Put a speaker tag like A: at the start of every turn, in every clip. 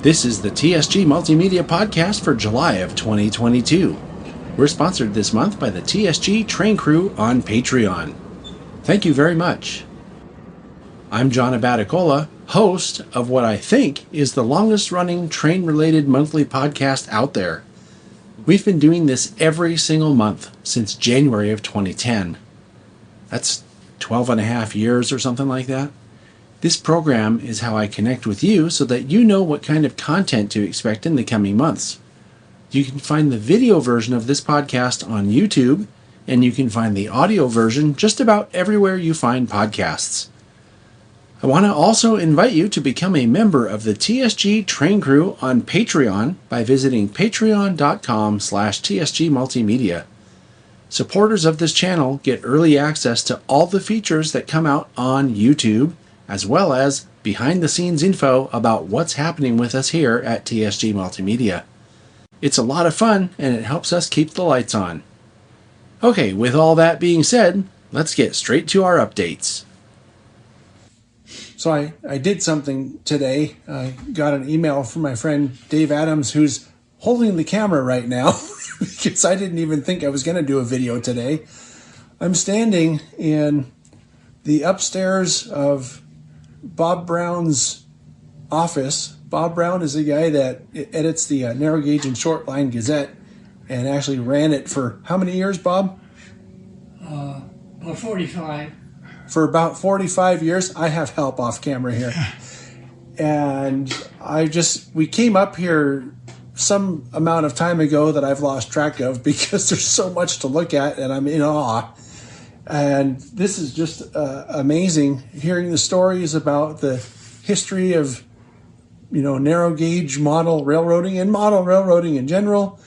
A: This is the TSG Multimedia Podcast for July of 2022. We're sponsored this month by the TSG Train Crew on Patreon. Thank you very much. I'm John Abaticola, host of what I think is the longest-running train-related monthly podcast out there. We've been doing this every single month since January of 2010. That's 12 and a half years or something like that. This program is how I connect with you so that you know what kind of content to expect in the coming months. You can find the video version of this podcast on YouTube, and you can find the audio version just about everywhere you find podcasts. I want to also invite you to become a member of the TSG Train Crew on Patreon by visiting patreon.com/TSG Multimedia. Supporters of this channel get early access to all the features that come out on YouTube, as well as behind-the-scenes info about what's happening with us here at TSG Multimedia. It's a lot of fun, and it helps us keep the lights on. Okay, with all that being said, let's get straight to our updates. So I did something today. I got an email from my friend Dave Adams, who's holding the camera right now, because I didn't even think I was going to do a video today. I'm standing in the upstairs of Bob Brown's office. Bob Brown is a guy that edits the Narrow Gauge and Short Line Gazette and actually ran it for how many years, Bob?
B: About 45.
A: For about 45 years. I have help off camera here. And we came up here some amount of time ago that I've lost track of because there's so much to look at and I'm in awe. And this is just amazing, hearing the stories about the history of, narrow gauge model railroading and model railroading in general.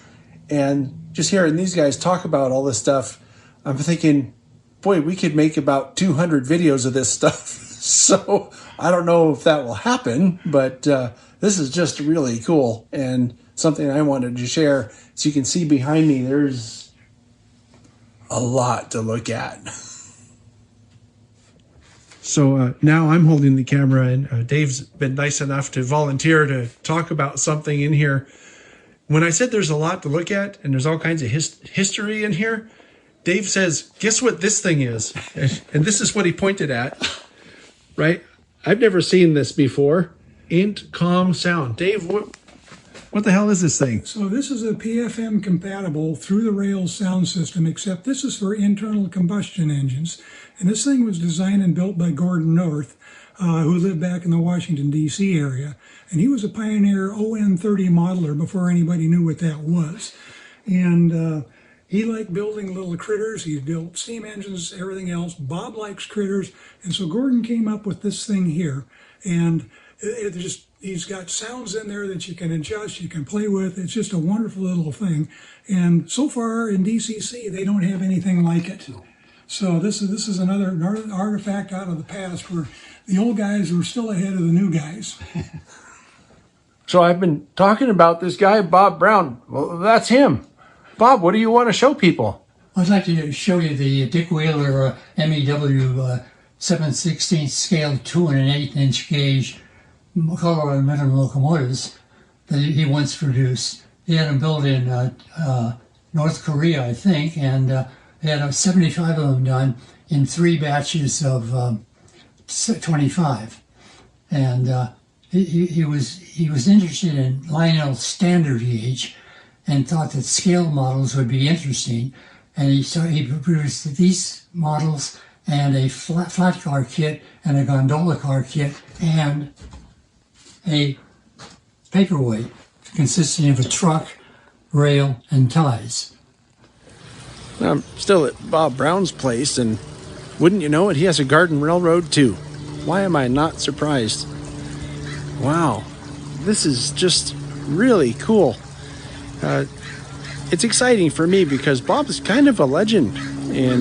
A: And just hearing these guys talk about all this stuff, I'm thinking, boy, we could make about 200 videos of this stuff. So I don't know if that will happen, but this is just really cool and something I wanted to share. So you can see behind me, there's a lot to look at. So now I'm holding the camera, and Dave's been nice enough to volunteer to talk about something in here. When I said there's a lot to look at and there's all kinds of history in here, Dave says, guess what this thing is? And this is what he pointed at, right? I've never seen this before. Intercom sound. Dave, what the hell is this thing?
C: So this is a PFM compatible through the rail sound system, except this is for internal combustion engines. And this thing was designed and built by Gordon North, who lived back in the Washington, D.C. area. And he was a pioneer ON30 modeler before anybody knew what that was. And he liked building little critters. He built steam engines, everything else. Bob likes critters. And so Gordon came up with this thing here. And he's got sounds in there that you can adjust, you can play with. It's just a wonderful little thing. And so far in DCC, they don't have anything like it. So this is another artifact out of the past where the old guys were still ahead of the new guys.
A: So I've been talking about this guy, Bob Brown. Well, that's him. Bob, what do you want to show people?
B: I'd like to show you the Dick Wheeler MEW 7/16 scale 2 and an 1/8 gauge Colorado minimum locomotives that he once produced. He had them built in North Korea, I think, and they had 75 of them done in 3 batches of 25. And he was interested in Lionel standard gauge and thought that scale models would be interesting. And he produced these models and a flat car kit and a gondola car kit and a paperweight consisting of a truck, rail, and ties.
A: I'm still at Bob Brown's place, and wouldn't you know it, he has a garden railroad too. Why am I not surprised? Wow, this is just really cool. It's exciting for me because Bob is kind of a legend,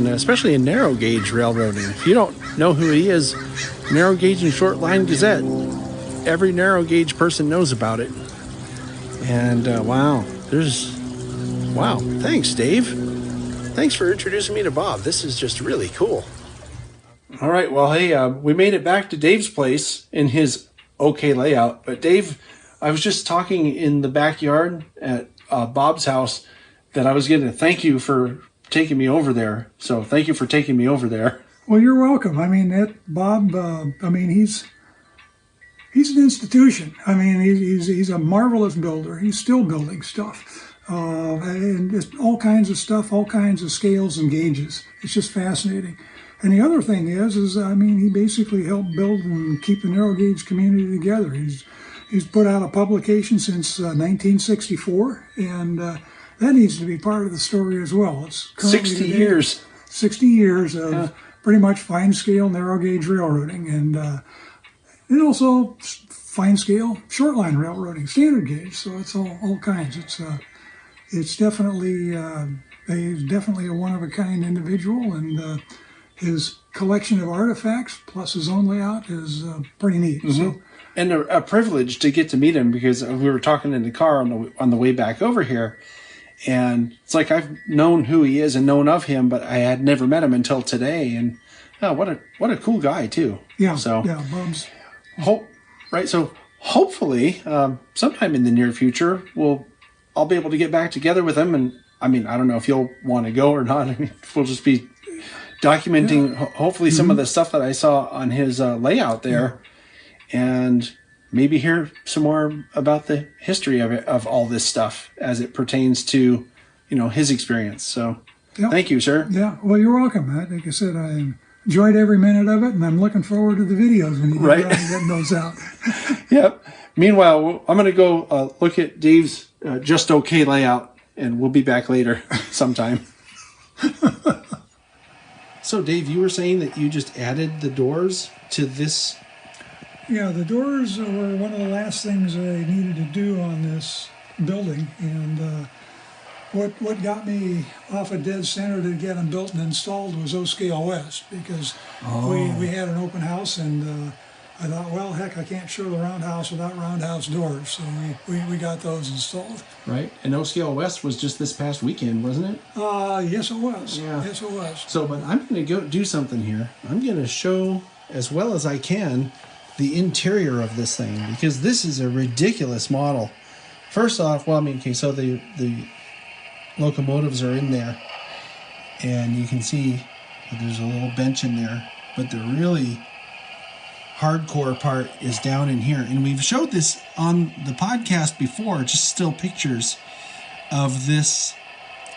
A: especially in narrow gauge railroading. If you don't know who he is, Narrow Gauge and Short Line Gazette, every narrow gauge person knows about it. And wow, thanks, Dave. Thanks for introducing me to Bob. This is just really cool. All right, well, hey, we made it back to Dave's place in his okay layout. But Dave, I was just talking in the backyard at Bob's house that I was getting a thank you for taking me over there. So thank you for taking me over there.
C: Well, you're welcome. I mean, Bob, he's an institution. I mean, he's a marvelous builder. He's still building stuff. And just all kinds of stuff, all kinds of scales and gauges. It's just fascinating. And the other thing is he basically helped build and keep the narrow gauge community together. He's put out a publication since 1964, and that needs to be part of the story as well. It's
A: 60 years.
C: 60 years of pretty much fine scale narrow gauge railroading, and also fine scale short line railroading, standard gauge. So it's all kinds. It's definitely he's definitely a one of a kind individual, and his collection of artifacts plus his own layout is pretty neat. Mm-hmm. So.
A: And a privilege to get to meet him, because we were talking in the car on the way back over here, and it's like I've known who he is and known of him, but I had never met him until today. And what a cool guy too.
C: Yeah.
A: So
C: Bob's.
A: So hopefully sometime in the near future I'll be able to get back together with him. And I mean, I don't know if you'll want to go or not. I mean, we'll just be documenting hopefully some of the stuff that I saw on his layout there. And maybe hear some more about the history of all this stuff as it pertains to, his experience. So thank you, sir.
C: Yeah, well, you're welcome, Matt. Like I said, I enjoyed every minute of it, and I'm looking forward to the videos when you get around to getting those out.
A: Yep. Meanwhile, I'm going to go look at Dave's just okay layout, and we'll be back later sometime. So, Dave, you were saying that you just added the doors to this.
C: Yeah, the doors were one of the last things I needed to do on this building, and what got me off of dead center to get them built and installed was O-Scale West, because we had an open house, and I thought, well, heck, I can't show the roundhouse without roundhouse doors, so we got those installed.
A: Right, and O-Scale West was just this past weekend, wasn't it?
C: Yes, it was.
A: Yeah.
C: Yes, it was.
A: So, but I'm going to go do something here. I'm going to show, as well as I can, the interior of this thing, because this is a ridiculous model. First off, so the locomotives are in there, and you can see that there's a little bench in there, but the really hardcore part is down in here. And we've showed this on the podcast before, just still pictures of this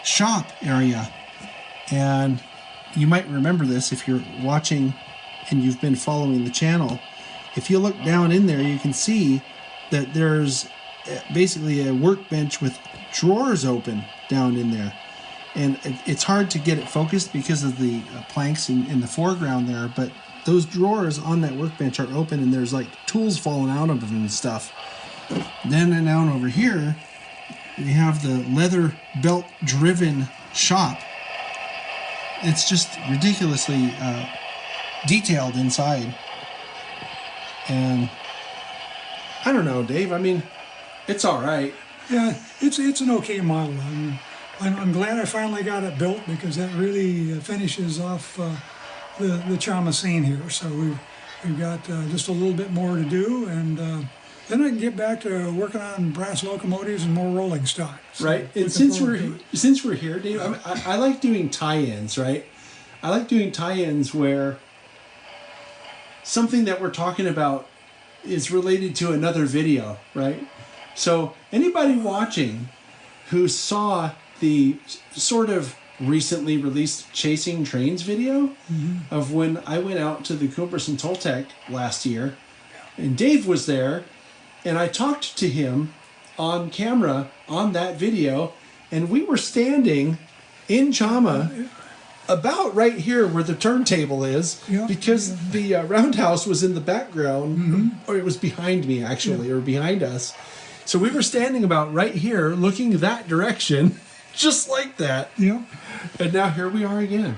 A: shop area. And you might remember this if you're watching and you've been following the channel. If you look down in there, you can see that there's basically a workbench with drawers open down in there. And it's hard to get it focused because of the planks in the foreground there, but those drawers on that workbench are open, and there's like tools falling out of them and stuff. Then and down over here, we have the leather belt driven shop. It's just ridiculously detailed inside. And I don't know, Dave. I mean, it's all right.
C: Yeah, it's an okay model. I'm glad I finally got it built, because that really finishes off the Chama scene here. So we've got just a little bit more to do, and then I can get back to working on brass locomotives and more rolling stock. So
A: right. And since we're here, Dave, I like doing tie-ins. Right. I like doing tie-ins where something that we're talking about is related to another video, right? So anybody watching who saw the sort of recently released Chasing Trains video of when I went out to the Cooperson Toltec last year, and Dave was there, and I talked to him on camera on that video, and we were standing in Chama about right here where the turntable is, because the roundhouse was in the background, or it was behind me actually, or behind us. So we were standing about right here, looking that direction, just like that.
C: Yeah.
A: And now here we are again.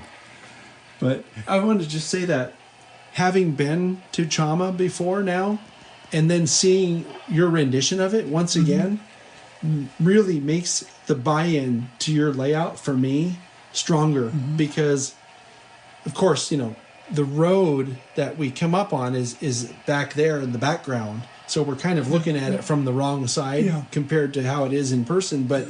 A: But I wanted to just say that having been to Chama before now, and then seeing your rendition of it once again, really makes the buy-in to your layout for me stronger, because of course, the road that we come up on is back there in the background. So we're kind of looking at it from the wrong side compared to how it is in person. But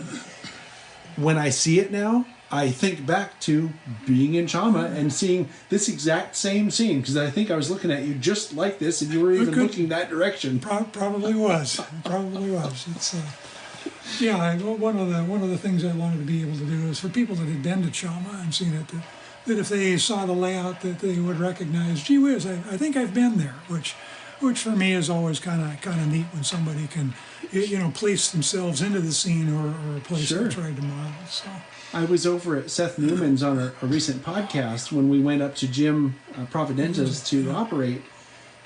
A: when I see it now, I think back to being in Chama and seeing this exact same scene, because I think I was looking at you just like this, and you were even looking that direction.
C: Probably was. It's one of the things I wanted to be able to do is for people that had been to Chama and seen it, that if they saw the layout, that they would recognize, gee whiz, I think I've been there, which for me is always kind of neat when somebody can, place themselves into the scene or a place they tried to model. So
A: I was over at Seth Newman's on a recent podcast when we went up to Jim Providenza's to operate,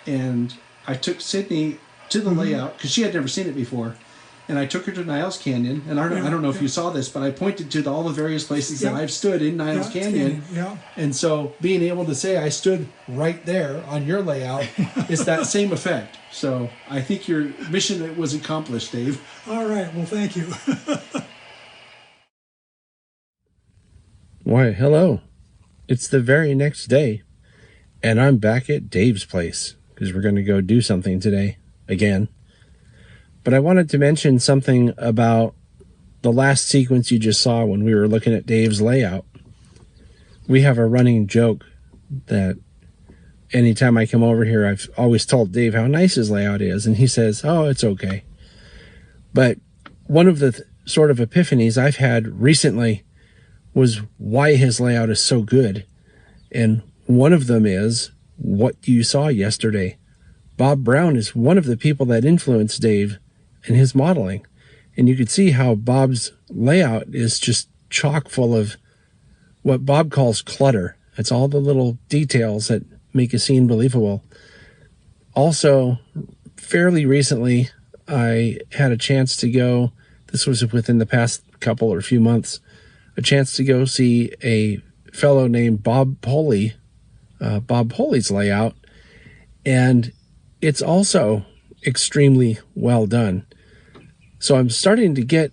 A: and I took Sydney to the layout because she had never seen it before. And I took her to Niles Canyon, and I don't know if you saw this, but I pointed to all the various places that I've stood in Niles Canyon. And so being able to say I stood right there on your layout is that same effect. So I think your mission was accomplished, Dave.
C: All right. Well, thank you.
A: Why, hello. It's the very next day, and I'm back at Dave's place because we're going to go do something today again. But I wanted to mention something about the last sequence you just saw when we were looking at Dave's layout. We have a running joke that anytime I come over here, I've always told Dave how nice his layout is, and he says, oh, it's okay. But one of the sort of epiphanies I've had recently was why his layout is so good. And one of them is what you saw yesterday. Bob Brown is one of the people that influenced Dave in his modeling. And you could see how Bob's layout is just chock full of what Bob calls clutter. It's all the little details that make a scene believable. Also, fairly recently, I had a chance to go, this was within the past couple or few months, a chance to go see a fellow named Bob Poley, Bob Poley's layout. And it's also extremely well done. So I'm starting to get,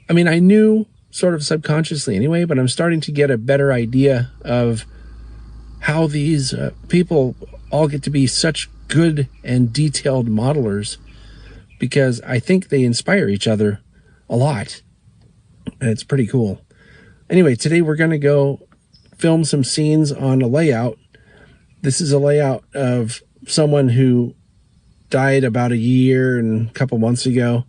A: I knew sort of subconsciously anyway, but I'm starting to get a better idea of how these people all get to be such good and detailed modelers, because I think they inspire each other a lot. And it's pretty cool. Anyway, today we're going to go film some scenes on a layout. This is a layout of someone who died about a year and a couple months ago.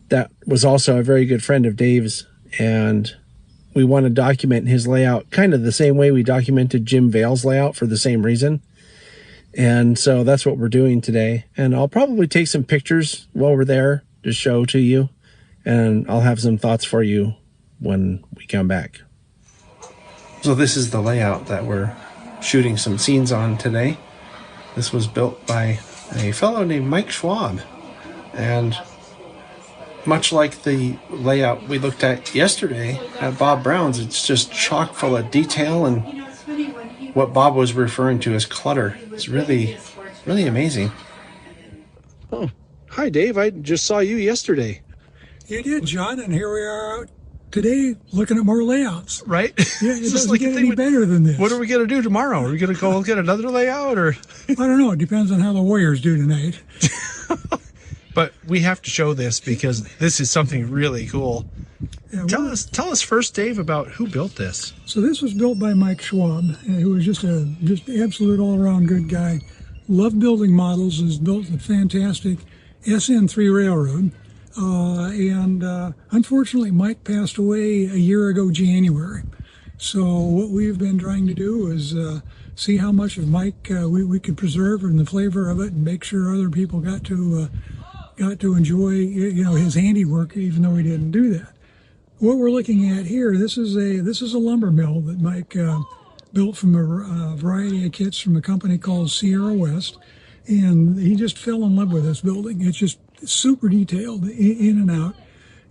A: That was also a very good friend of Dave's, and we want to document his layout kind of the same way we documented Jim Vale's layout for the same reason. And so that's what we're doing today. And I'll probably take some pictures while we're there to show to you, and I'll have some thoughts for you when we come back. So this is the layout that we're shooting some scenes on today. This was built by a fellow named Mike Schwab, and much like the layout we looked at yesterday at Bob Brown's, it's just chock full of detail and what Bob was referring to as clutter. It's really, really amazing. Oh, hi Dave, I just saw you yesterday.
C: You did, John, and here we are out today looking at more layouts.
A: Right?
C: Yeah, it doesn't get any better than this.
A: What are we going to do tomorrow? Are we going to go get another layout? Or
C: I don't know. It depends on how the Warriors do tonight.
A: But we have to show this because this is something really cool. Yeah, tell us first, Dave, about who built this.
C: So this was built by Mike Schwab, who was just absolute all-around good guy. Loved building models. Has built a fantastic SN3 railroad. And unfortunately, Mike passed away a year ago, January. So what we've been trying to do is see how much of Mike we could preserve and the flavor of it, and make sure other people got to enjoy his handiwork, even though he didn't do that. What we're looking at here, this is a lumber mill that Mike built from a variety of kits from a company called Sierra West, and he just fell in love with this building. It's just super detailed in and out,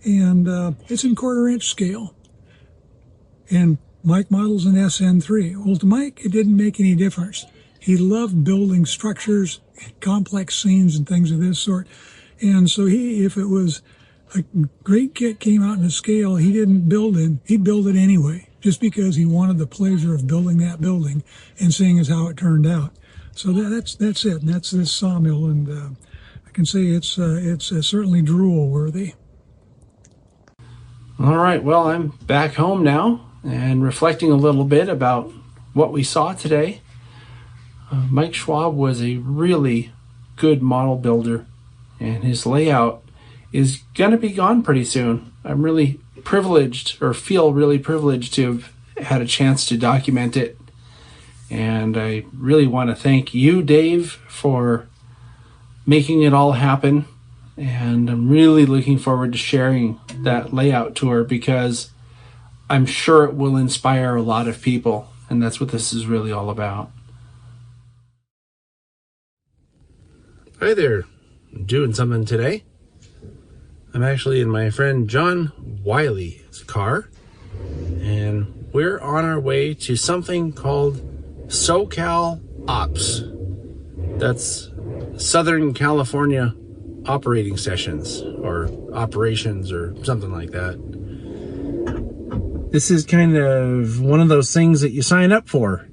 C: and it's in 1/4-inch scale. And Mike models an SN3. Well, to Mike, it didn't make any difference. He loved building structures, complex scenes, and things of this sort. And so if it was a great kit came out in a scale he didn't build in, he'd build it anyway, just because he wanted the pleasure of building that building and seeing as how it turned out. So that's it. And that's this sawmill and can say it's certainly drool worthy.
A: All right, well, I'm back home now and reflecting a little bit about what we saw today. Mike Schwab was a really good model builder, and his layout is going to be gone pretty soon. I'm really privileged, or feel really privileged, to have had a chance to document it. And I really want to thank you, Dave, for making it all happen. And I'm really looking forward to sharing that layout tour, because I'm sure it will inspire a lot of people. And that's what this is really all about. Hi there. I'm doing something today. I'm actually in my friend John Wiley's car, and we're on our way to something called SoCalOps. That's Southern California operating sessions, or operations, or something like that. This is kind of one of those things that you sign up for.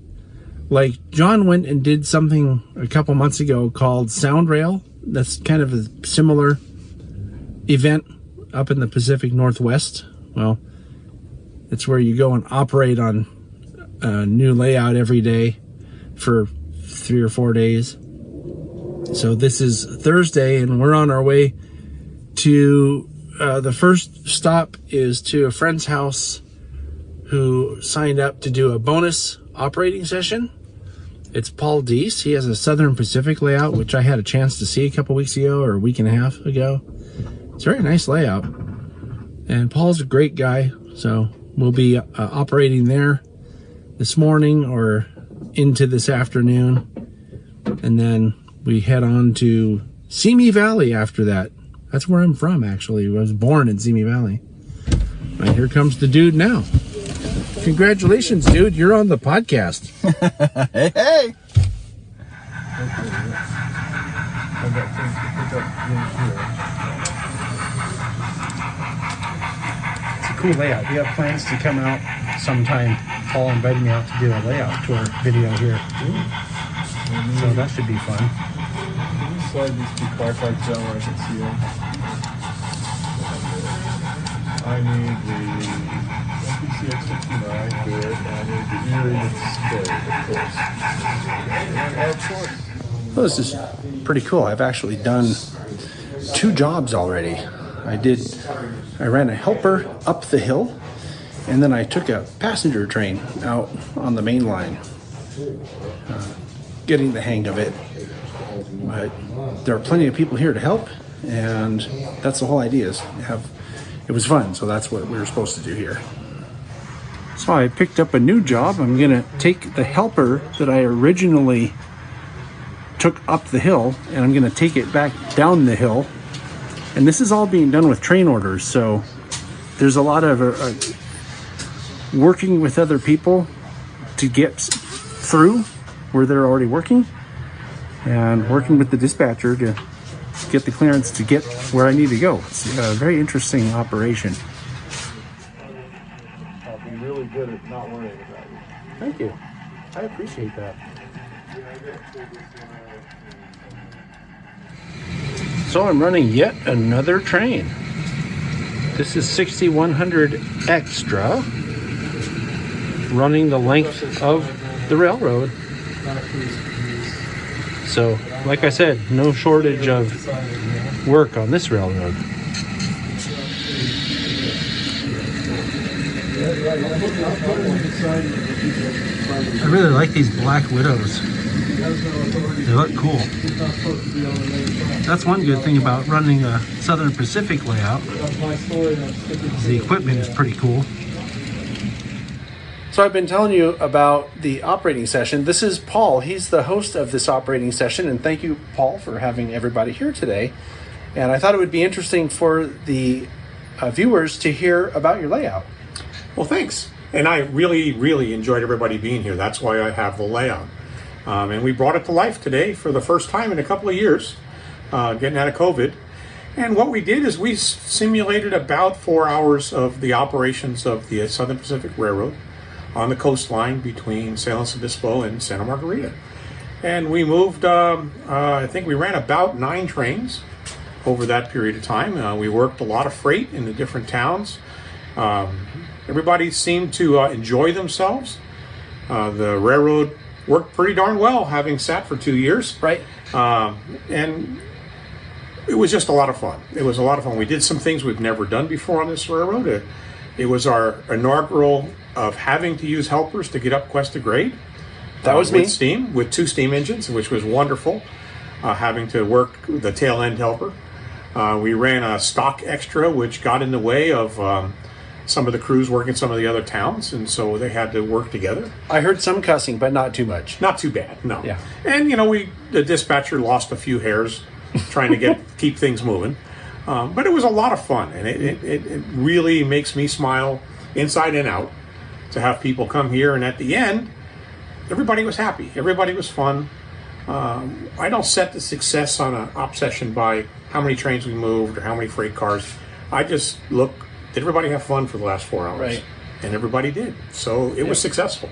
A: Like, John went and did something a couple months ago called Sound Rail. That's kind of a similar event up in the Pacific Northwest. Well, it's where you go and operate on a new layout every day for 3 or 4 days. So this is Thursday, and we're on our way to the first stop is to a friend's house who signed up to do a bonus operating session. It's Paul Deis. He has a Southern Pacific layout, which I had a chance to see a couple weeks ago, or a week and a half ago. It's a very nice layout. And Paul's a great guy, so we'll be operating there this morning or into this afternoon. And then we head on to Simi Valley after that. That's where I'm from, actually. I was born in Simi Valley. And here comes the dude now. Congratulations, dude. You're on the podcast.
D: Hey, hey.
A: It's a cool layout. We have plans to come out sometime. Paul invited me out to do a layout tour video here. So that should be fun.
D: Can you slide these two car parts down where I can see them? I need the MPCX69 for it, and I need the E-rated display, of course.
A: Well, this is pretty cool. I've actually done 2 jobs already. I ran a helper up the hill, and then I took a passenger train out on the main line. Getting the hang of it. But there are plenty of people here to help, and that's the whole idea. It was fun, so that's what we were supposed to do here. So I picked up a new job. I'm gonna take the helper that I originally took up the hill, and I'm gonna take it back down the hill. And this is all being done with train orders, so there's a lot of working with other people to get through where they're already working, and working with the dispatcher to get the clearance to get where I need to go. It's a very interesting operation.
D: I'll be really good at not worrying about it.
A: Thank you. I appreciate that. So I'm running yet another train. This is 6100 Extra, running the length of the railroad. So, like I said, no shortage of work on this railroad. I really like these Black Widows. They look cool. That's one good thing about running a Southern Pacific layout. The equipment is pretty cool. So I've been telling you about the operating session. This is Paul. He's the host of this operating session, and thank you, Paul, for having everybody here today. And I thought it would be interesting for the viewers to hear about your layout.
E: Well, thanks. And I really enjoyed everybody being here. That's why I have the layout. And we brought it to life today for the first time in a couple of years, getting out of COVID. And what we did is we simulated about 4 hours of the operations of the Southern Pacific Railroad on the coastline between San Luis Obispo and Santa Margarita. And we moved, I think we ran about 9 trains over that period of time. We worked a lot of freight in the different towns. Everybody seemed to enjoy themselves. The railroad worked pretty darn well, having sat for 2 years.
A: Right.
E: And it was just a lot of fun. It was a lot of fun. We did some things we've never done before on this railroad. It was our inaugural of having to use helpers to get up Cuesta grade.
A: That was
E: with steam, with 2 steam engines, which was wonderful. Having to work the tail end helper. We ran a stock extra, which got in the way of some of the crews working some of the other towns, and so they had to work together.
A: I heard some cussing, but not too much.
E: Not too bad, no.
A: Yeah.
E: And the dispatcher lost a few hairs trying to keep things moving, but it was a lot of fun, and it really makes me smile inside and out to have people come here, and at the end, everybody was happy. Everybody was fun. I don't set the success on an op session by how many trains we moved or how many freight cars. I just look, did everybody have fun for the last 4 hours?
A: Right.
E: And everybody did. So it was successful.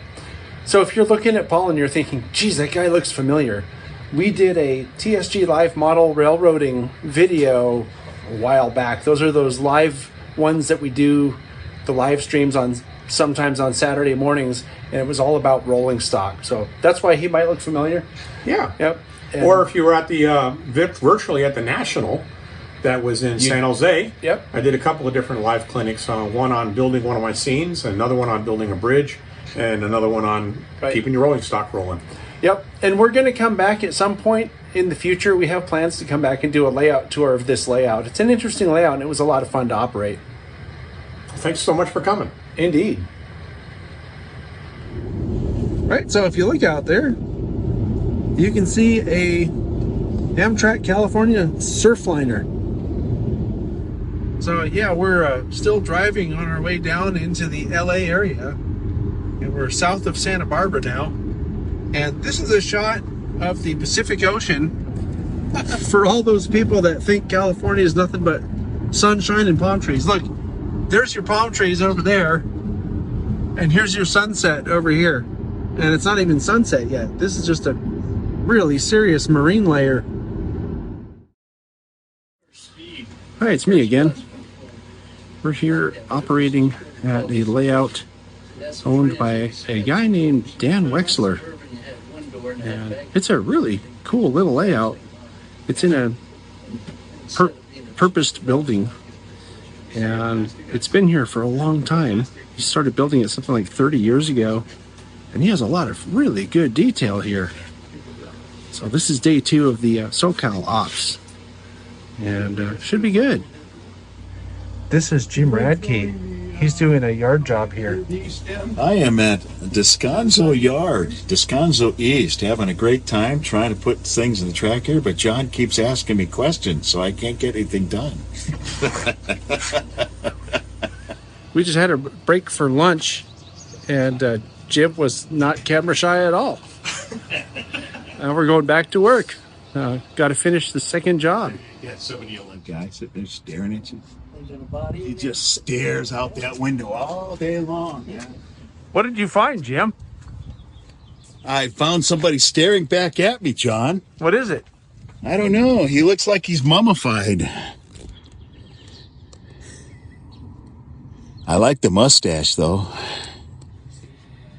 A: So if you're looking at Paul and you're thinking, geez, that guy looks familiar, we did a TSG live model railroading video a while back. Those are those live ones that we do, the live streams on sometimes on Saturday mornings, and it was all about rolling stock. So that's why he might look familiar.
E: Yeah.
A: Yep. And
E: or if you were at the virtually at the National, that was in San Jose.
A: Yep.
E: I did a couple of different live clinics. One on building one of my scenes, another one on building a bridge, and another one on keeping your rolling stock rolling.
A: Yep. And we're going to come back at some point in the future. We have plans to come back and do a layout tour of this layout. It's an interesting layout, and it was a lot of fun to operate.
E: Thanks so much for coming.
A: Indeed. Right, so if you look out there, you can see a Amtrak California Surfliner. So yeah, we're still driving on our way down into the LA area, and we're south of Santa Barbara now. And this is a shot of the Pacific Ocean for all those people that think California is nothing but sunshine and palm trees. Look, there's your palm trees over there, and here's your sunset over here. And it's not even sunset yet. This is just a really serious marine layer. Hi, it's me again. We're here operating at a layout owned by a guy named Dan Wexler. And it's a really cool little layout. It's in a purposed building. And it's been here for a long time. He started building it something like 30 years ago. And he has a lot of really good detail here. So this is day 2 of the SoCalOps. And should be good. This is Jim Radke. He's doing a yard job here.
F: I am at Descanso Yard, Descanso East, having a great time trying to put things in the track here, but John keeps asking me questions, so I can't get anything done.
A: We just had a break for lunch, and Jim was not camera shy at all. Now we're going back to work. Got to finish the second job.
F: Yeah, so many old guys sitting there staring at you. He just stares out that window all day long. Yeah.
A: What did you find, Jim?
F: I found somebody staring back at me, John.
A: What is it?
F: I don't know. He looks like he's mummified. I like the mustache, though.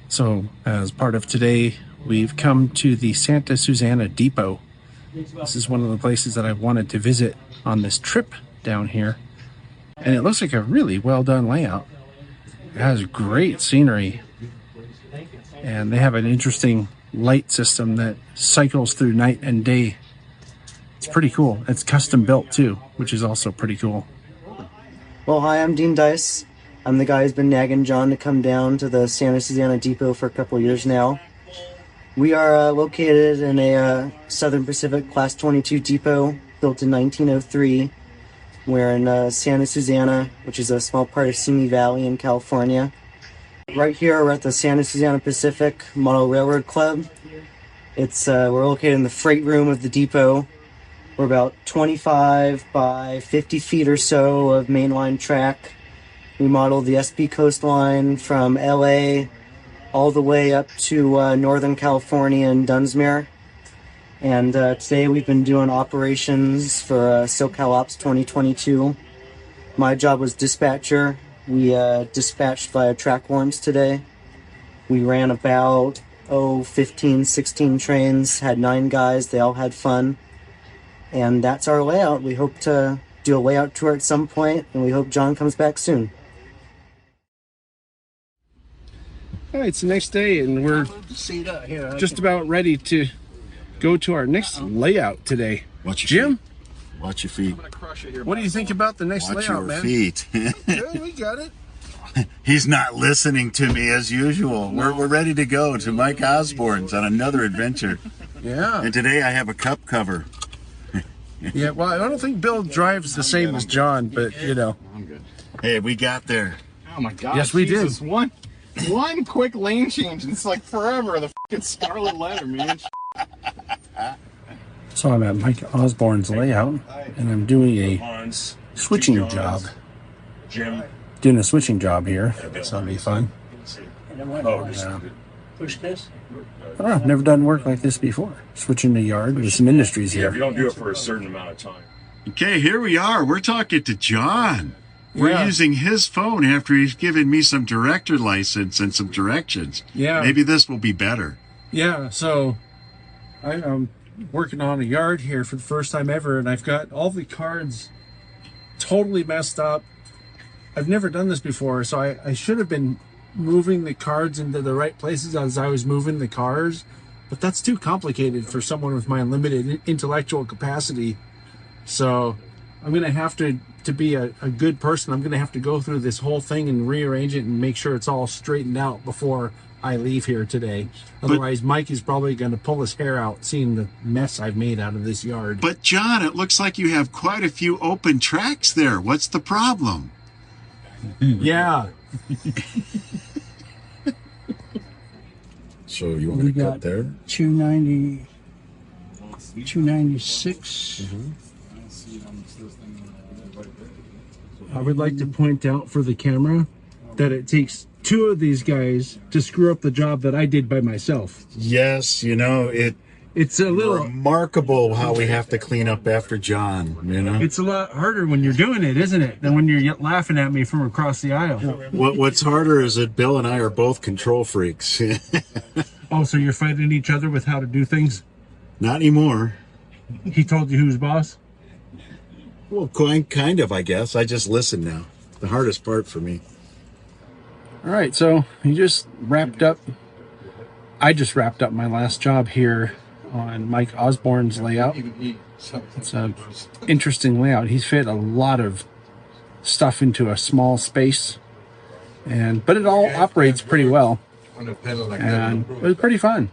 A: So, as part of today, we've come to the Santa Susana Depot. This is one of the places that I've wanted to visit on this trip down here. And it looks like a really well done layout. It has great scenery. And they have an interesting light system that cycles through night and day. It's pretty cool. It's custom built too, which is also pretty cool.
G: Well, hi, I'm Dean Deis. I'm the guy who's been nagging John to come down to the Santa Susana Depot for a couple of years now. We are located in a Southern Pacific Class 22 depot built in 1903. We're in Santa Susana, which is a small part of Simi Valley in California. Right here, we're at the Santa Susana Pacific Model Railroad Club. We're located in the freight room of the depot. We're about 25 by 50 feet or so of mainline track. We modeled the SP coastline from LA all the way up to Northern California and Dunsmuir. And today we've been doing operations for SoCalOps 2022. My job was dispatcher. We dispatched via track warrants today. We ran about 15, 16 trains, had 9 guys. They all had fun. And that's our layout. We hope to do a layout tour at some point, and we hope John comes back soon.
A: All right, it's the next day, and we're just about ready to go to our next layout today.
F: Watch your
A: Jim?
F: feet. Watch your feet.
A: What do you think about the next
F: Watch
A: layout,
F: your
A: man?
F: feet.
A: Good, we got it.
F: He's not listening to me as usual. We're ready to go to Mike Osborne's on another adventure.
A: Yeah.
F: And today I have a cup cover.
A: Yeah, well, I don't think Bill drives the same as John, but, you know.
D: I'm good.
F: Hey, we got there.
D: Oh my God.
A: Yes, we
D: Jesus,
A: did.
D: One quick lane change, and it's like forever. The fucking scarlet letter, man.
A: So I'm at Mike Osborne's layout, and I'm doing a switching job.
H: Jim.
A: Doing a switching job here, so that'll be fun.
B: Push this.
A: I don't know, I've never done work like this before. Switching the yard, there's some industries
H: Yeah, if you
A: here.
H: don't do it for a certain amount of time.
F: Okay, here we are. We're talking to John. We're
A: Yeah.
F: using his phone after he's given me some director license and some directions.
A: Yeah.
F: Maybe this will be better.
A: Yeah, so I'm working on a yard here for the first time ever, and I've got all the cards totally messed up. I've never done this before, so I should have been moving the cards into the right places as I was moving the cars, but that's too complicated for someone with my limited intellectual capacity. So I'm going to have to be a good person, I'm going to have to go through this whole thing and rearrange it and make sure it's all straightened out before I leave here today. Otherwise, Mike is probably going to pull his hair out seeing the mess I've made out of this yard.
F: But John, it looks like you have quite a few open tracks there. What's the problem?
A: Yeah.
F: So you want
B: We got 290, 296.
A: I would like to point out for the camera that it takes 2 of these guys to screw up the job that I did by myself.
F: Yes, you know,
A: It's a little,
F: remarkable how we have to clean up after John, you know?
A: it's a lot harder when you're doing it, isn't it? Than when you're laughing at me from across the aisle.
F: What's harder is that Bill and I are both control freaks.
A: Oh, so you're fighting each other with how to do things?
F: Not anymore.
A: He told you who's boss?
F: Well, kind of, I guess. I just listen now. The hardest part for me.
A: All right, so I just wrapped up my last job here on Mike Osborne's layout. It's an interesting layout. He's fit a lot of stuff into a small space, but it all operates pretty well, and it was pretty fun.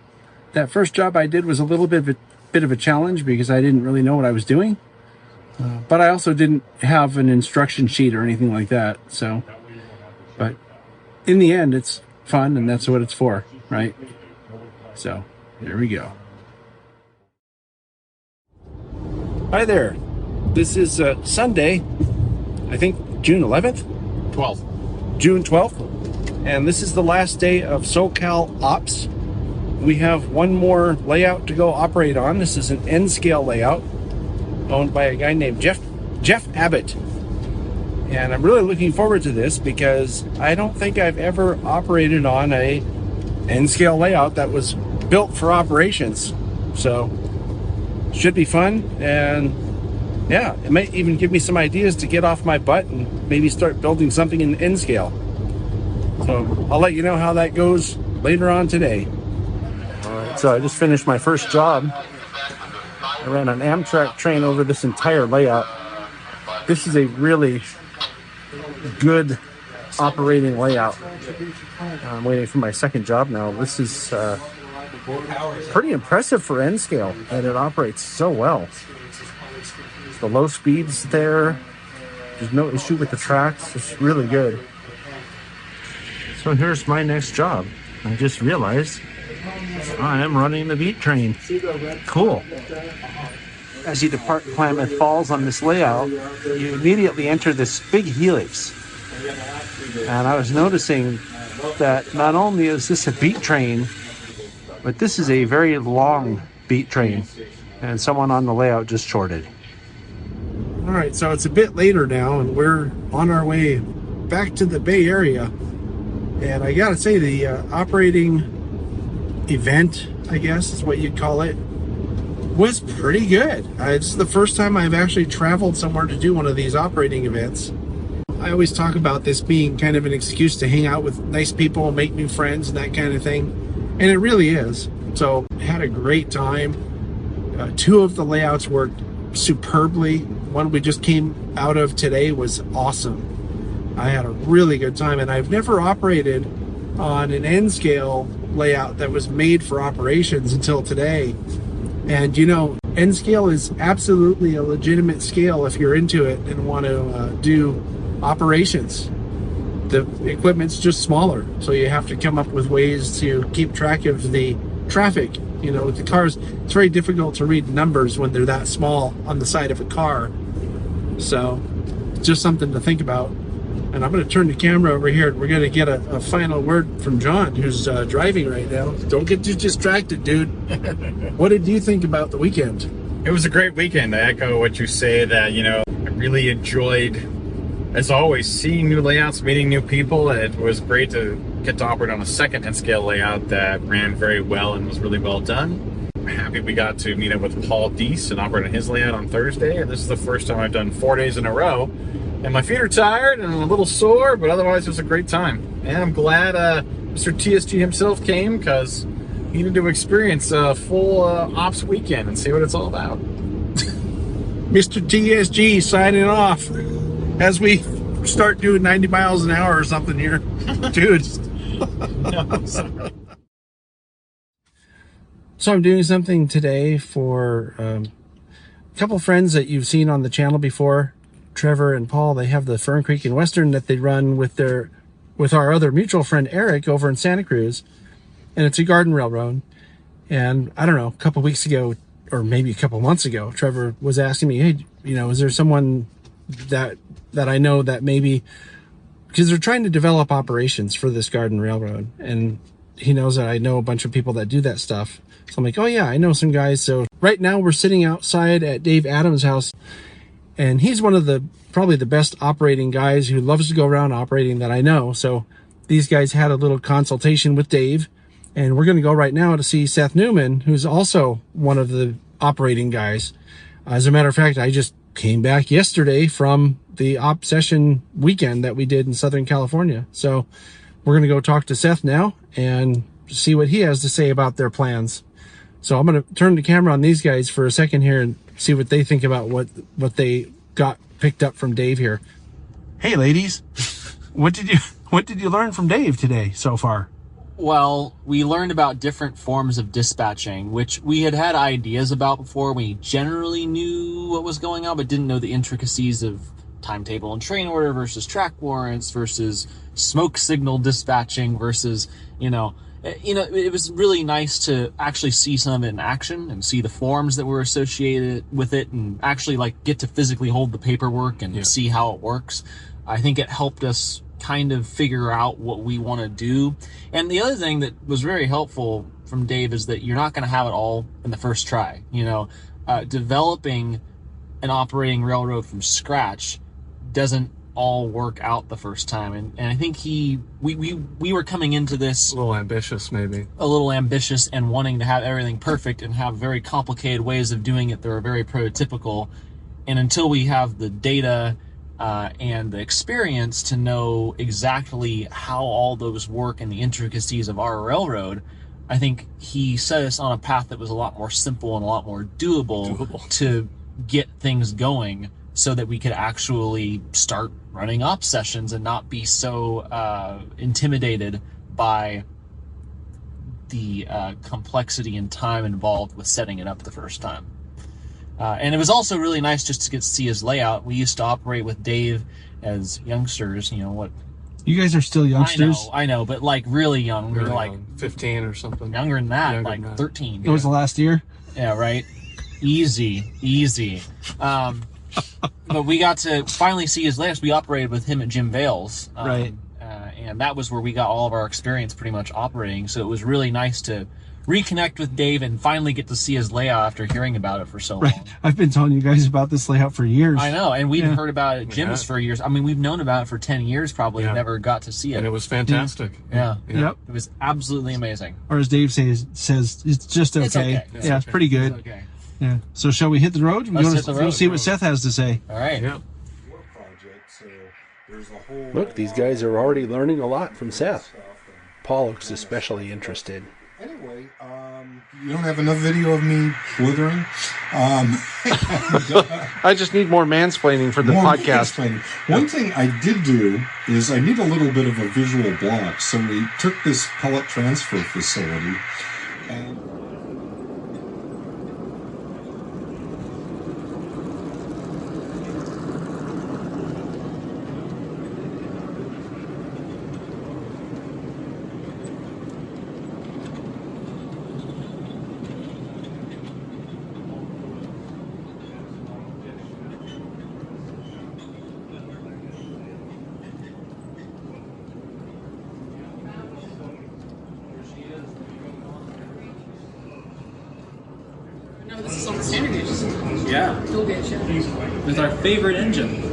A: That first job I did was a little bit of a challenge because I didn't really know what I was doing, but I also didn't have an instruction sheet or anything like that. So, but in the end, it's fun, and that's what it's for, right? So, here we go. Hi there. This is Sunday, I think June 11th?
D: 12th.
A: June 12th. And this is the last day of SoCalOps. We have one more layout to go operate on. This is an N-scale layout owned by a guy named Jeff Abbott. And I'm really looking forward to this because I don't think I've ever operated on a N-scale layout that was built for operations. So should be fun, and yeah, it might even give me some ideas to get off my butt and maybe start building something in N-scale. So I'll let you know how that goes later on today. All right, so I just finished my first job. I ran an Amtrak train over this entire layout. This is a really good operating layout. I'm waiting for my second job now. This is pretty impressive for N-scale that it operates so well. The low speeds there, there's no issue with the tracks. It's really good. So here's my next job. I just realized I am running the beat train. Cool. As you depart Klamath Falls on this layout, you immediately enter this big helix. And I was noticing that not only is this a beat train, but this is a very long beat train. and someone on the layout just shorted. All right, so it's a bit later now, and we're on our way back to the Bay Area. And I gotta say, the operating event, I guess is what you'd call it, was pretty good. It's the first time I've actually traveled somewhere to do one of these operating events. I always talk about this being kind of an excuse to hang out with nice people, make new friends, and that kind of thing. And it really is. So, had a great time. 2 of the layouts worked superbly. One we just came out of today was awesome. I had a really good time, and I've never operated on an N scale layout that was made for operations until today. And you know, N scale is absolutely a legitimate scale if you're into it and want to do operations. The equipment's just smaller, so you have to come up with ways to keep track of the traffic. You know, with the cars, it's very difficult to read numbers when they're that small on the side of a car. So, just something to think about. And I'm going to turn the camera over here. We're going to get a final word from John, who's driving right now. Don't get too distracted, dude. What did you think about the weekend?
I: It was a great weekend. I echo what you say that, you know, I really enjoyed, as always, seeing new layouts, meeting new people. It was great to get to operate on a second N-scale layout that ran very well and was really well done. I'm happy we got to meet up with Paul Deis and operate on his layout on Thursday. And this is the first time I've done 4 days in a row. And my feet are tired and a little sore, but otherwise it was a great time. And I'm glad Mr. TSG himself came, because he needed to experience a full ops weekend and see what it's all about.
A: Mr. TSG signing off as we start doing 90 miles an hour or something here. Dude.
I: No, sorry.
A: So I'm doing something today for a couple friends that you've seen on the channel before. Trevor and Paul, they have the Fern Creek and Western that they run with our other mutual friend Eric over in Santa Cruz, and it's a garden railroad. And I don't know, a couple weeks ago, or maybe a couple months ago, Trevor was asking me, hey, you know, is there someone that I know that maybe, because they're trying to develop operations for this garden railroad, and he knows that I know a bunch of people that do that stuff. So I'm like, oh yeah, I know some guys. So right now we're sitting outside at Dave Adams' house. And he's one of probably the best operating guys who loves to go around operating that I know. So these guys had a little consultation with Dave, and we're going to go right now to see Seth Newman, who's also one of the operating guys. As a matter of fact, I just came back yesterday from the op session weekend that we did in Southern California. So we're going to go talk to Seth now and see what he has to say about their plans. So I'm going to turn the camera on these guys for a second here and see what they think about what they got picked up from Dave here. Hey, ladies, what did you learn from Dave today so far?
J: Well, we learned about different forms of dispatching, which we had ideas about before. We generally knew what was going on, but didn't know the intricacies of timetable and train order versus track warrants versus smoke signal dispatching versus, it was really nice to actually see some of it in action and see the forms that were associated with it and actually get to physically hold the paperwork and see how it works. I think it helped us kind of figure out what we want to do. And the other thing that was very helpful from Dave is that you're not going to have it all in the first try. Developing an operating railroad from scratch doesn't all work out the first time, and I think we were coming into this
D: a little ambitious
J: and wanting to have everything perfect and have very complicated ways of doing it that are very prototypical. And until we have the data and the experience to know exactly how all those work and the intricacies of our railroad, I think he set us on a path that was a lot more simple and a lot more doable. To get things going, so that we could actually start running op sessions and not be so intimidated by the complexity and time involved with setting it up the first time. And it was also really nice just to get to see his layout. We used to operate with Dave as youngsters.
A: You guys are still youngsters?
J: I know, but really young. We were
D: 15 or something.
J: Younger than that, 13.
A: It was the last year?
J: Yeah, right. Easy. But we got to finally see his layouts. We operated with him at Jim Vale's.
A: Right.
J: And that was where we got all of our experience pretty much operating. So it was really nice to reconnect with Dave and finally get to see his layout after hearing about it for so long.
A: I've been telling you guys about this layout for years.
J: I know, and we've heard about it, Jim's for years. I mean, we've known about it for 10 years probably, and never got to see it.
E: And it was fantastic.
J: Yeah.
A: Yep.
J: It was absolutely amazing.
A: Or as Dave says it's just okay.
J: It's okay.
A: It's pretty good.
J: It's okay.
A: Yeah. So shall we hit the road?
J: Let's hit the road.
A: We'll see what Seth has to say.
J: All right.
E: Yeah.
A: Look, these guys are already learning a lot from Seth. Paul looks especially interested.
K: Anyway, you don't have enough video of me blithering.
A: I just need more mansplaining for the podcast.
K: One thing I did do is I need a little bit of a visual block. So we took this pellet transfer facility and
L: This is on the standard gauge system.
J: Yeah.
L: Dual gauge, yeah.
J: With our favorite engine.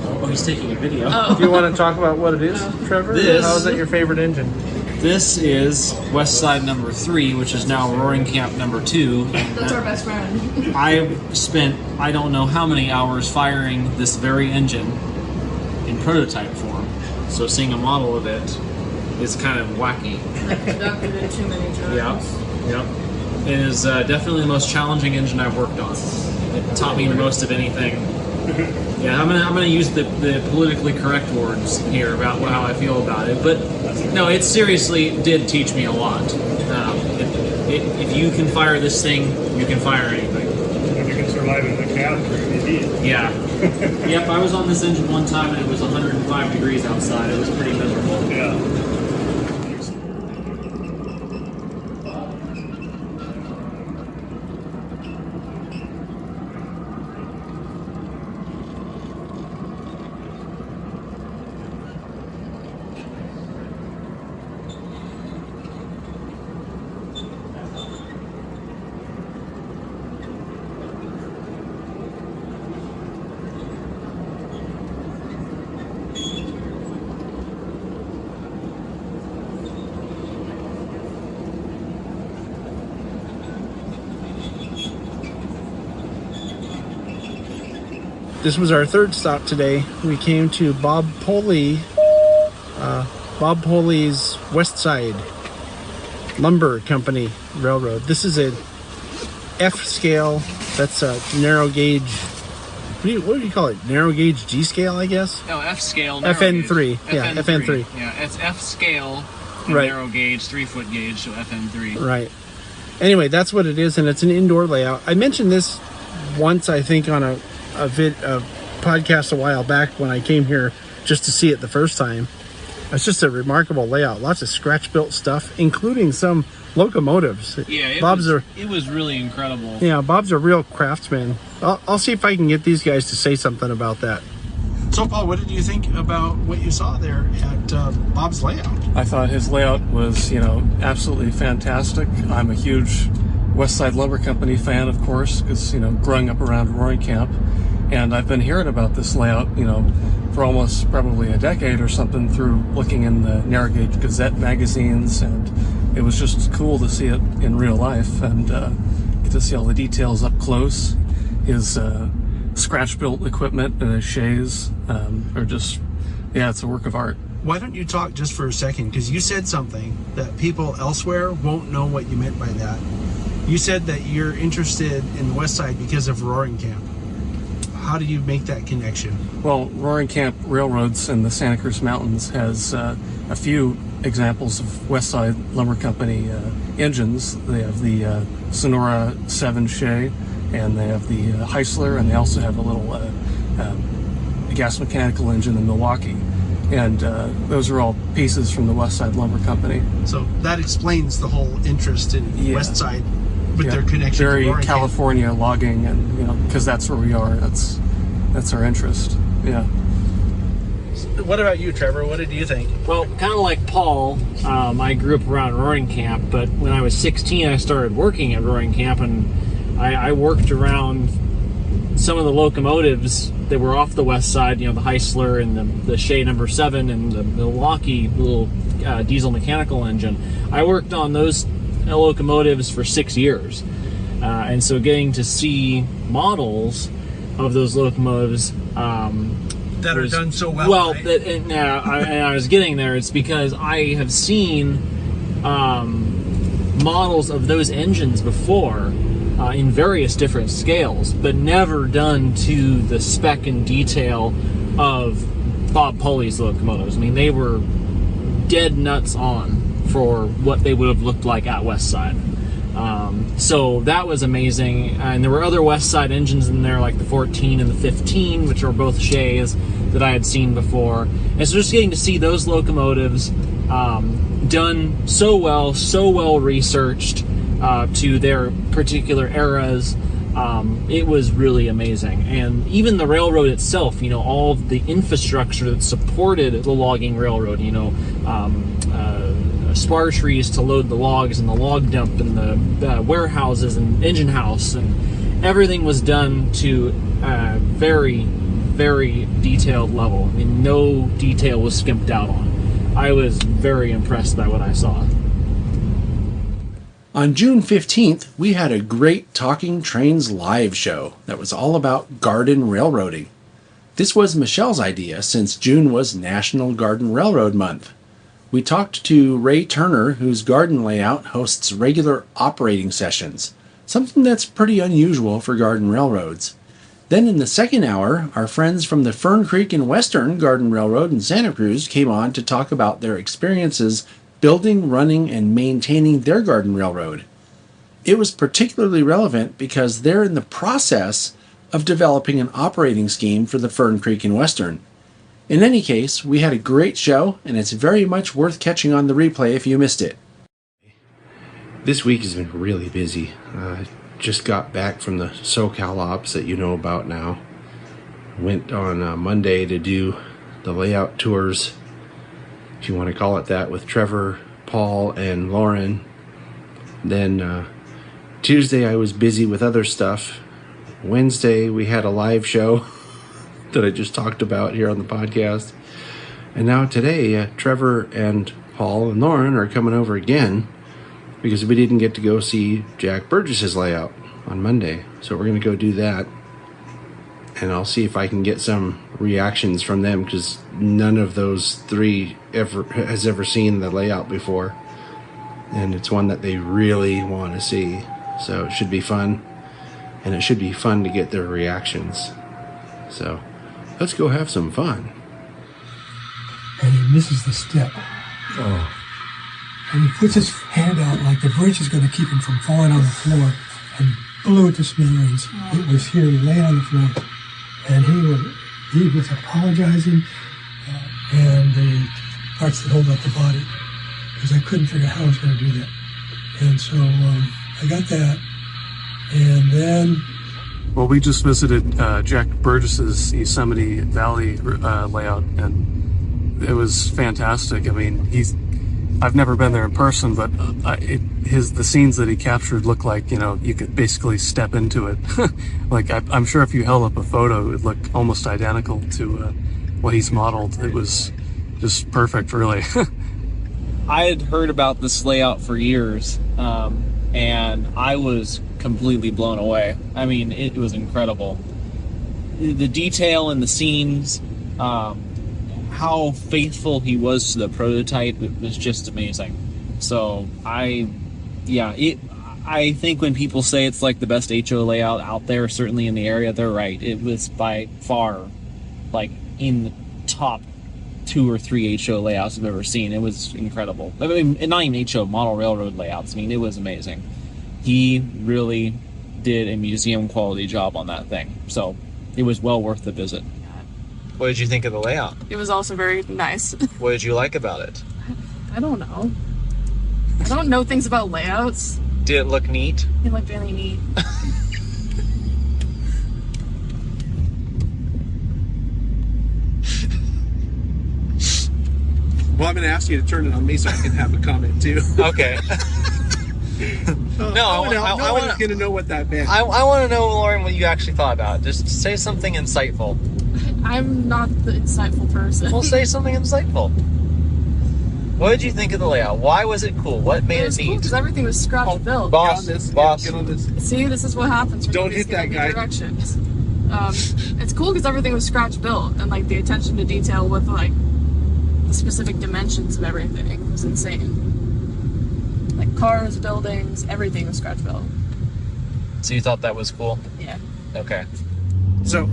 J: Oh, he's taking a video.
L: Oh.
A: Do you want to talk about what it is, Trevor? How is that your favorite engine?
J: This is West Side number 3, which is now Roaring Camp number 2.
L: That's our best friend.
J: I've spent I don't know how many hours firing this very engine in prototype form. So seeing a model of it is kind of wacky.
L: I've conducted it too many times.
J: Yep. It is definitely the most challenging engine I've worked on. It taught me the most of anything. Yeah, I'm gonna use the politically correct words here about how I feel about it. But no, it seriously did teach me a lot. If you can fire this thing, you can fire anything.
E: If you can survive in the cab crew, you need.
J: Yeah. Yep, I was on this engine one time and it was 105 degrees outside. It was pretty miserable.
E: Yeah.
A: This was our third stop today. We came to Bob Poley's West Side Lumber Company Railroad. This is a F scale. That's a narrow gauge. What do you call it? Narrow gauge G scale, I guess?
J: No, F scale.
A: FN3. Yeah, FN3.
J: Yeah, it's F scale,
A: right.
J: Narrow gauge, 3-foot gauge, so FN3.
A: Right. Anyway, that's what it is, and it's an indoor layout. I mentioned this once, I think, on a podcast a while back when I came here just to see it the first time. It's just a remarkable layout. Lots of scratch-built stuff, including some locomotives.
J: Yeah, it was really incredible.
A: Yeah, Bob's a real craftsman. I'll see if I can get these guys to say something about that. So, Paul, what did you think about what you saw there at Bob's layout?
E: I thought his layout was, absolutely fantastic. I'm a huge West Side Lumber Company fan, of course, because, growing up around Roaring Camp. And I've been hearing about this layout, for almost probably a decade or something through looking in the Narrow Gauge Gazette magazines. And it was just cool to see it in real life and get to see all the details up close. His scratch-built equipment and his shays are just, it's a work of art.
A: Why don't you talk just for a second? Because you said something that people elsewhere won't know what you meant by that. You said that you're interested in the West Side because of Roaring Camp. How do you make that connection?
E: Well, Roaring Camp Railroads in the Santa Cruz Mountains has a few examples of West Side Lumber Company engines. They have the Sonora 7 Shay, and they have the Heisler, and they also have a little gas mechanical engine in Milwaukee. And those are all pieces from the West Side Lumber Company.
A: So that explains the whole interest in West Side with their connection
E: very
A: to Roaring
E: California
A: Camp.
E: Logging, and because that's where we are. That's our interest. Yeah.
A: What about you, Trevor? What did you think?
J: Well, kind of like Paul, I grew up around Roaring Camp, but when I was 16, I started working at Roaring Camp, and I worked around some of the locomotives that were off the west side, the Heisler and the Shea number 7 and the Milwaukee little diesel mechanical engine. I worked on those locomotives for 6 years. And so getting to see models of those locomotives
A: that are done so well.
J: Well,
A: right?
J: and I was getting there. It's because I have seen models of those engines before in various different scales, but never done to the spec and detail of Bob Pulley's locomotives. I mean, they were dead nuts on for what they would have looked like at West Side. So that was amazing. And there were other West Side engines in there, like the 14 and the 15, which are both Sheas that I had seen before. And so just getting to see those locomotives done so well researched to their particular eras, it was really amazing. And even the railroad itself, all of the infrastructure that supported the logging railroad, spar trees to load the logs and the log dump and the warehouses and engine house, and everything was done to a very, very detailed level. I mean, no detail was skimped out on. I was very impressed by what I saw.
A: On June 15th, we had a great Talking Trains live show that was all about garden railroading. This was Michelle's idea since June was National Garden Railroad Month. We talked to Ray Turner, whose garden layout hosts regular operating sessions, something that's pretty unusual for garden railroads. Then in the second hour, our friends from the Fern Creek and Western Garden Railroad in Santa Cruz came on to talk about their experiences building, running, and maintaining their garden railroad. It was particularly relevant because they're in the process of developing an operating scheme for the Fern Creek and Western. In any case, we had a great show, and it's very much worth catching on the replay if you missed it. This week has been really busy. Just got back from the SoCalOps that you know about now. Went on Monday to do the layout tours, if you want to call it that, with Trevor, Paul, and Lauren. Then Tuesday I was busy with other stuff. Wednesday we had a live show that I just talked about here on the podcast. And now today, Trevor and Paul and Lauren are coming over again because we didn't get to go see Jack Burgess's layout on Monday. So we're going to go do that. And I'll see if I can get some reactions from them because none of those three has ever seen the layout before. And it's one that they really want to see. So it should be fun. And it should be fun to get their reactions. So let's go have some fun.
C: And he misses the step.
K: Oh.
C: And he puts his hand out like the bridge is going to keep him from falling on the floor, and blew it to smithereens. It was here, he lay on the floor, and he was apologizing, and the parts that hold up the body, because I couldn't figure out how I was going to do that. And so I got that, and then...
M: Well, we just visited Jack Burgess's Yosemite Valley layout, and it was fantastic. I mean, I've never been there in person, but the scenes that he captured look like, you could basically step into it. Like, I'm sure if you held up a photo, it would look almost identical to what he's modeled. It was just perfect, really.
J: I had heard about this layout for years, and I was completely blown away. I mean, it was incredible. The detail in the scenes, how faithful he was to the prototype, it was just amazing. So I think when people say it's like the best HO layout out there, certainly in the area, they're right. It was by far like in the top 2 or 3 HO layouts I've ever seen. It was incredible. I mean, not even HO, model railroad layouts. I mean, it was amazing. He really did a museum quality job on that thing. So it was well worth the visit.
A: What did you think of the layout?
L: It was also very nice.
A: What did you like about it?
L: I don't know. I don't know things about layouts.
A: Did it look neat?
L: It looked really neat.
A: Well, I'm going to ask you to turn it on me so I can have a comment too.
J: Okay.
A: No one is going to know what that meant.
J: I want to know, Lauren, what you actually thought about it. Just say something insightful.
L: I'm not the insightful person.
J: Well, say something insightful. What did you think of the layout? Why was it cool? What made it neat?
L: Because everything was scratch built.
J: Boss.
A: Get on this.
L: See, this is what happens. When
A: Don't hit that guy.
L: Directions. It's cool because everything was scratch built, and like the attention to detail with like the specific dimensions of everything was insane. Like cars, buildings, everything was scratch built.
J: So you thought that was cool?
L: Yeah.
J: Okay.
A: So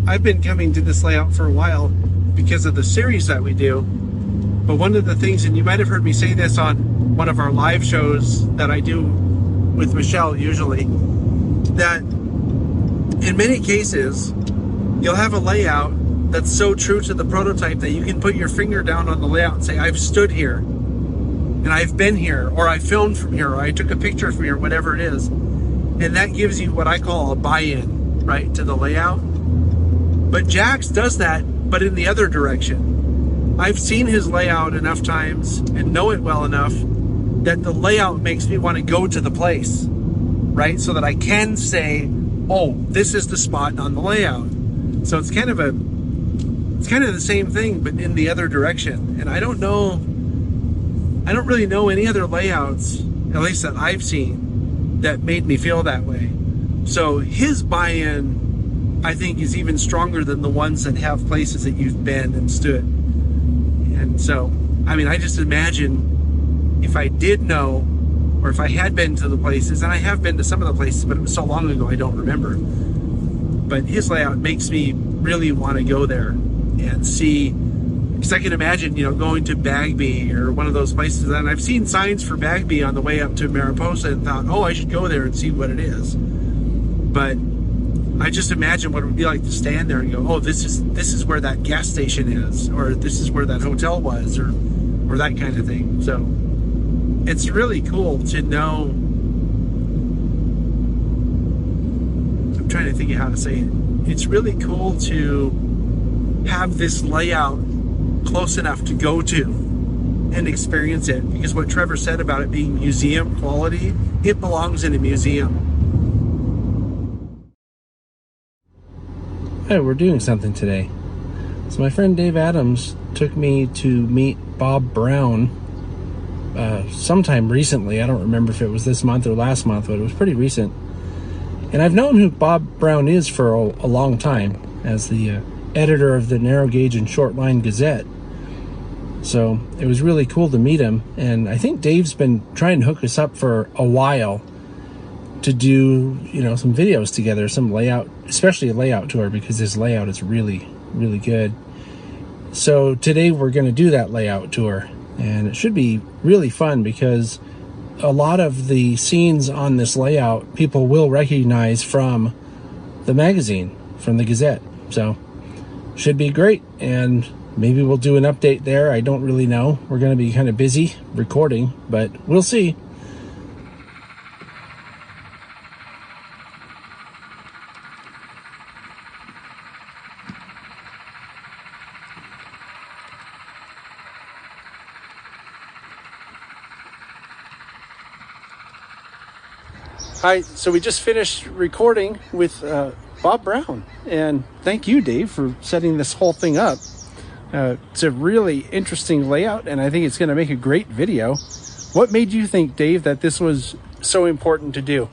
A: I've been coming to this layout for a while because of the series that we do. But one of the things, and you might have heard me say this on one of our live shows that I do with Michelle usually, that in many cases, you'll have a layout that's so true to the prototype that you can put your finger down on the layout and say, I've stood here, and I've been here, or I filmed from here, or I took a picture from here, whatever it is. And that gives you what I call a buy-in, right, to the layout. But Jax does that, but in the other direction. I've seen his layout enough times and know it well enough that the layout makes me want to go to the place, right? So that I can say, oh, this is the spot on the layout. So it's kind of the same thing, but in the other direction. And I don't really know any other layouts, at least that I've seen, that made me feel that way. So his buy-in, I think, is even stronger than the ones that have places that you've been and stood. And so, I mean, I just imagine if I did know, or if I had been to the places, and I have been to some of the places, but it was so long ago I don't remember. But his layout makes me really want to go there and see, because I can imagine, going to Bagby or one of those places. And I've seen signs for Bagby on the way up to Mariposa and thought, oh, I should go there and see what it is. But I just imagine what it would be like to stand there and go, oh, this is where that gas station is, or this is where that hotel was, or that kind of thing. So it's really cool to know. I'm trying to think of how to say it. It's really cool to have this layout close enough to go to and experience it, because what Trevor said about it being museum quality, it belongs in a museum. Hey, we're doing something today. So my friend Dave Adams took me to meet Bob Brown sometime recently. I don't remember if it was this month or last month, but it was pretty recent. And I've known who Bob Brown is for a long time as the editor of the Narrow Gauge and Short Line Gazette. So it was really cool to meet him. And I think Dave's been trying to hook us up for a while to do, some videos together, some layout, especially a layout tour, because his layout is really, really good. So today we're going to do that layout tour, and it should be really fun because a lot of the scenes on this layout people will recognize from the magazine, from the Gazette. So should be great, and maybe we'll do an update there. I don't really know. We're going to be kind of busy recording, but we'll see. Hi, so we just finished recording with Bob Brown, and thank you, Dave, for setting this whole thing up. It's a really interesting layout, and I think it's going to make a great video. What made you think, Dave, that this was so important to do?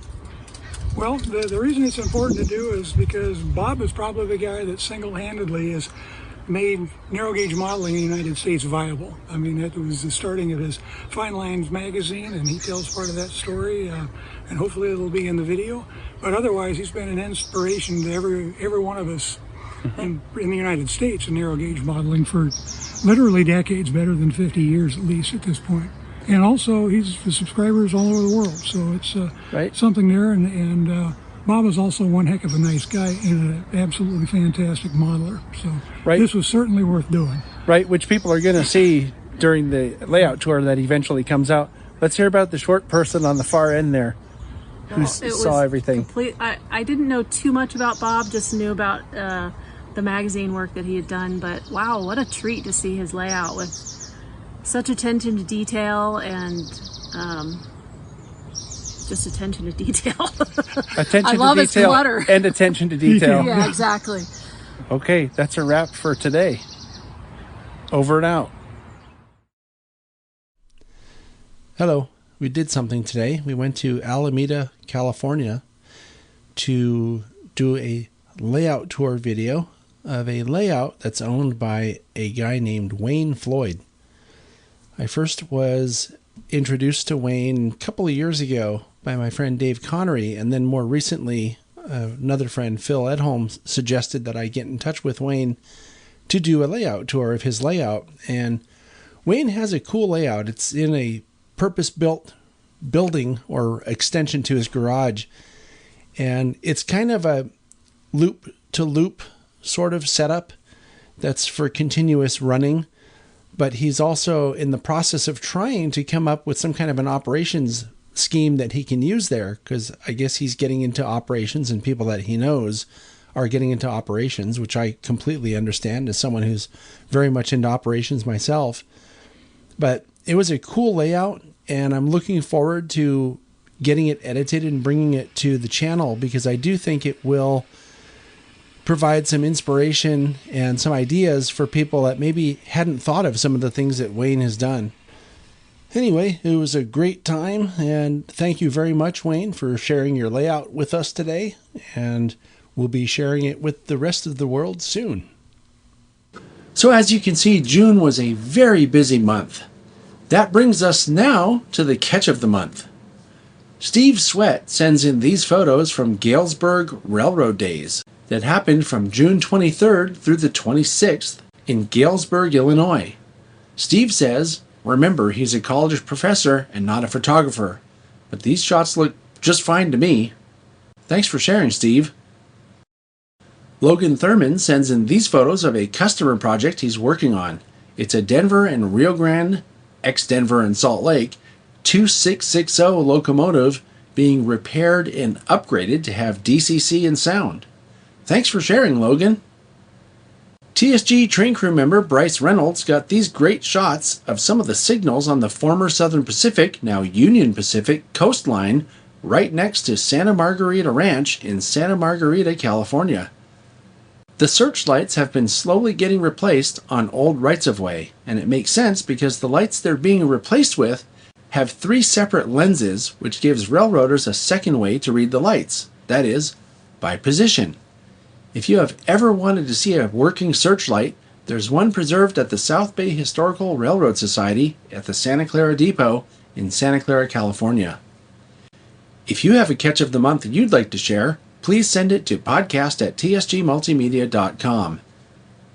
C: Well, the reason it's important to do is because Bob is probably the guy that single-handedly has made narrow gauge modeling in the United States viable. I mean, that was the starting of his Fine Lines magazine, and he tells part of that story, and hopefully it'll be in the video. But otherwise, he's been an inspiration to every one of us in the United States in narrow gauge modeling for literally decades, better than 50 years at least at this point. And also, he's the subscribers all over the world, so it's something there. And Bob is also one heck of a nice guy and an absolutely fantastic modeler. So this was certainly worth doing.
A: Right, which people are going to see during the layout tour that eventually comes out. Let's hear about the short person on the far end there who saw everything.
N: I didn't know too much about Bob, just knew about the magazine work that he had done. But wow, what a treat to see his layout with such attention to detail and just attention to detail.
A: Attention
N: I love
A: to
N: his
A: detail
N: clutter.
A: and attention to detail.
N: Yeah, exactly.
A: Okay, that's a wrap for today. Over and out. Hello. We did something today. We went to Alameda, California to do a layout tour video of a layout that's owned by a guy named Wayne Floyd. I first was introduced to Wayne a couple of years ago by my friend Dave Connery, and then more recently another friend, Phil Edholm, suggested that I get in touch with Wayne to do a layout tour of his layout. And Wayne has a cool layout. It's in a purpose-built building or extension to his garage, and it's kind of a loop-to-loop sort of setup that's for continuous running, but he's also in the process of trying to come up with some kind of an operations scheme that he can use there, because I guess he's getting into operations and people that he knows are getting into operations, which I completely understand as someone who's very much into operations myself. But it was a cool layout, and I'm looking forward to getting it edited and bringing it to the channel, because I do think it will provide some inspiration and some ideas for people that maybe hadn't thought of some of the things that Wayne has done. Anyway, it was a great time, and thank you very much, Wayne, for sharing your layout with us today, and we'll be sharing it with the rest of the world soon. So as you can see, June was a very busy month. That brings us now to the catch of the month. Steve Sweat sends in these photos from Galesburg Railroad Days that happened from June 23rd through the 26th in Galesburg, Illinois. Steve says, remember, he's a college professor and not a photographer, but these shots look just fine to me. Thanks for sharing, Steve. Logan Thurman sends in these photos of a customer project he's working on. It's a Denver and Rio Grande, ex-Denver and Salt Lake, 2660 locomotive being repaired and upgraded to have DCC and sound. Thanks for sharing, Logan. TSG train crew member Bryce Reynolds got these great shots of some of the signals on the former Southern Pacific, now Union Pacific, coastline right next to Santa Margarita Ranch in Santa Margarita, California. The searchlights have been slowly getting replaced on old rights-of-way, and it makes sense because the lights they're being replaced with have 3 separate lenses, which gives railroaders a second way to read the lights, that is, by position. If you have ever wanted to see a working searchlight, there's one preserved at the South Bay Historical Railroad Society at the Santa Clara Depot in Santa Clara, California. If you have a catch of the month that you'd like to share, please send it to podcast@tsgmultimedia.com.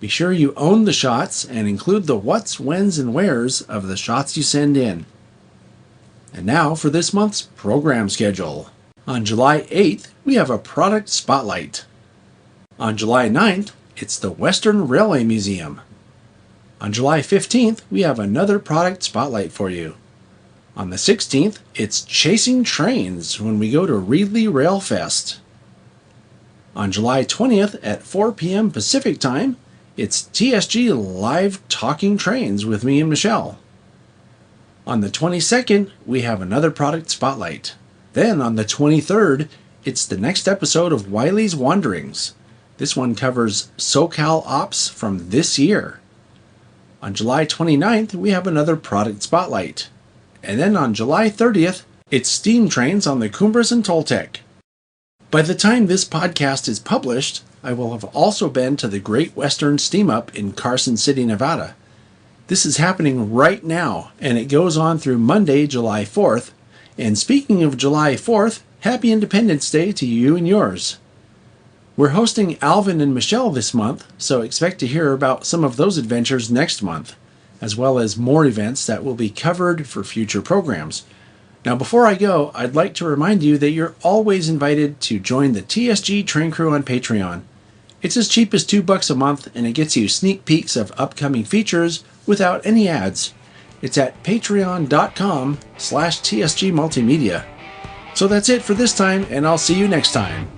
A: Be sure you own the shots and include the what's, when's, and where's of the shots you send in. And now for this month's program schedule. On July 8th, we have a product spotlight. On July 9th, it's the Western Railway Museum. On July 15th, we have another product spotlight for you. On the 16th, it's Chasing Trains when we go to Reedley Rail Fest. On July 20th at 4 p.m. Pacific Time, it's TSG Live Talking Trains with me and Michelle. On the 22nd, we have another product spotlight. Then on the 23rd, it's the next episode of Wiley's Wanderings. This one covers SoCalOps from this year. On July 29th, we have another product spotlight. And then on July 30th, it's Steam Trains on the Cumbres and Toltec. By the time this podcast is published, I will have also been to the Great Western Steam Up in Carson City, Nevada. This is happening right now, and it goes on through Monday, July 4th. And speaking of July 4th, Happy Independence Day to you and yours. We're hosting Alvin and Michelle this month, so expect to hear about some of those adventures next month, as well as more events that will be covered for future programs. Now, before I go, I'd like to remind you that you're always invited to join the TSG Train Crew on Patreon. It's as cheap as $2 a month, and it gets you sneak peeks of upcoming features without any ads. It's at patreon.com/TSG Multimedia. So that's it for this time, and I'll see you next time.